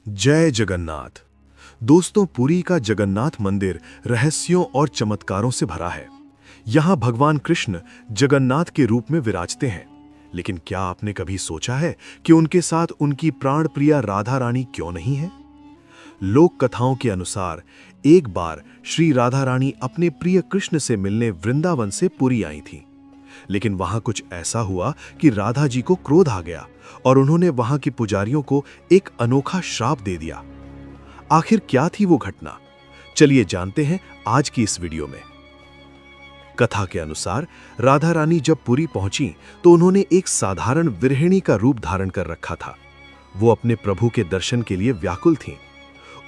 जय जगन्नाथ। दोस्तों, पुरी का जगन्नाथ मंदिर रहस्यों और चमत्कारों से भरा है। यहाँ भगवान कृष्ण जगन्नाथ के रूप में विराजते हैं। लेकिन क्या आपने कभी सोचा है कि उनके साथ उनकी प्राण प्रिया राधा रानी क्यों नहीं है? लोक कथाओं के अनुसार एक बार श्री राधा रानी अपने प्रिय कृष्ण से मिलने वृंदावन से पुरी आई थीं। लेकिन वहां कुछ ऐसा हुआ कि राधा जी को क्रोध आ गया और उन्होंने वहां के पुजारियों को एक अनोखा श्राप दे दिया। आखिर क्या थी वो घटना? चलिए जानते हैं आज की इस वीडियो में। कथा के अनुसार राधा रानी जब पुरी पहुंची तो उन्होंने एक साधारण विरहिणी का रूप धारण कर रखा था। वो अपने प्रभु के दर्शन के लिए व्याकुल थीं।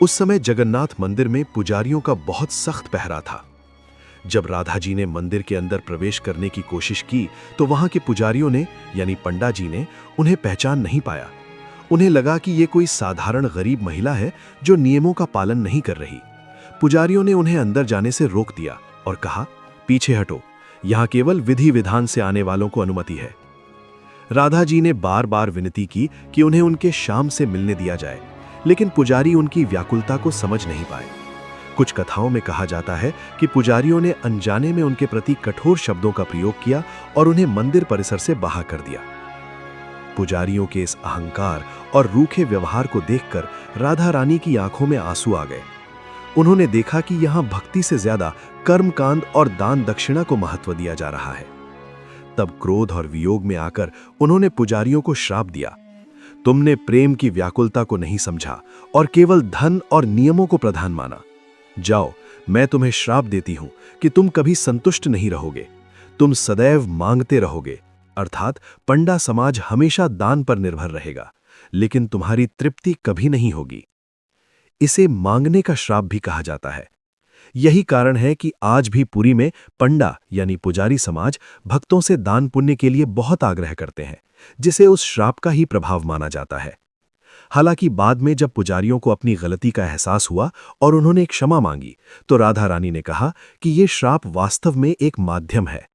उस समय जगन्नाथ मंदिर में पुजारियों का बहुत सख्त पहरा था। जब राधा जी ने मंदिर के अंदर प्रवेश करने की कोशिश की तो वहां के पुजारियों ने यानी पंडा जी ने उन्हें पहचान नहीं पाया। उन्हें लगा कि ये कोई साधारण गरीब महिला है जो नियमों का पालन नहीं कर रही। पुजारियों ने उन्हें अंदर जाने से रोक दिया और कहा, पीछे हटो, यहाँ केवल विधि विधान से आने वालों को अनुमति है। राधा जी ने बार बार विनती की कि उन्हें उनके श्याम से मिलने दिया जाए, लेकिन पुजारी उनकी व्याकुलता को समझ नहीं पाए। कुछ कथाओं में कहा जाता है कि पुजारियों ने अनजाने में उनके प्रति कठोर शब्दों का प्रयोग किया और उन्हें मंदिर परिसर से बाहर कर दिया। पुजारियों के इस अहंकार और रूखे व्यवहार को देखकर राधा रानी की आंखों में आंसू आ गए। उन्होंने देखा कि यहां भक्ति से ज्यादा कर्मकांड और दान दक्षिणा को महत्व दिया जा रहा है। तब क्रोध और वियोग में आकर उन्होंने पुजारियों को श्राप दिया, तुमने प्रेम की व्याकुलता को नहीं समझा और केवल धन और नियमों को प्रधान माना। जाओ, मैं तुम्हें श्राप देती हूं कि तुम कभी संतुष्ट नहीं रहोगे। तुम सदैव मांगते रहोगे, अर्थात पंडा समाज हमेशा दान पर निर्भर रहेगा, लेकिन तुम्हारी तृप्ति कभी नहीं होगी। इसे मांगने का श्राप भी कहा जाता है। यही कारण है कि आज भी पुरी में पंडा यानी पुजारी समाज भक्तों से दान पुण्य के लिए बहुत आग्रह करते हैं, जिसे उस श्राप का ही प्रभाव माना जाता है। हालांकि बाद में जब पुजारियों को अपनी गलती का एहसास हुआ और उन्होंने क्षमा मांगी, तो राधा रानी ने कहा कि यह श्राप वास्तव में एक माध्यम है।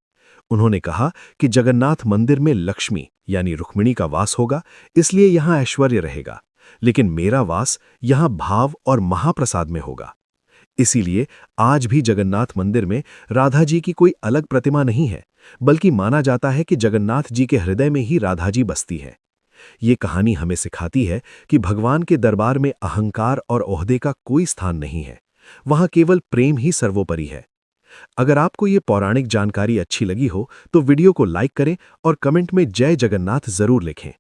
उन्होंने कहा कि जगन्नाथ मंदिर में लक्ष्मी यानी रुक्मिणी का वास होगा, इसलिए यहां ऐश्वर्य रहेगा, लेकिन मेरा वास यहां भाव और महाप्रसाद में होगा। इसीलिए आज भी जगन्नाथ मंदिर में राधा जी की कोई अलग प्रतिमा नहीं है, बल्कि माना जाता है कि जगन्नाथ जी के हृदय में ही राधा जी बसती है। ये कहानी हमें सिखाती है कि भगवान के दरबार में अहंकार और ओहदे का कोई स्थान नहीं है। वहां केवल प्रेम ही सर्वोपरि है। अगर आपको ये पौराणिक जानकारी अच्छी लगी हो तो वीडियो को लाइक करें और कमेंट में जय जगन्नाथ जरूर लिखें।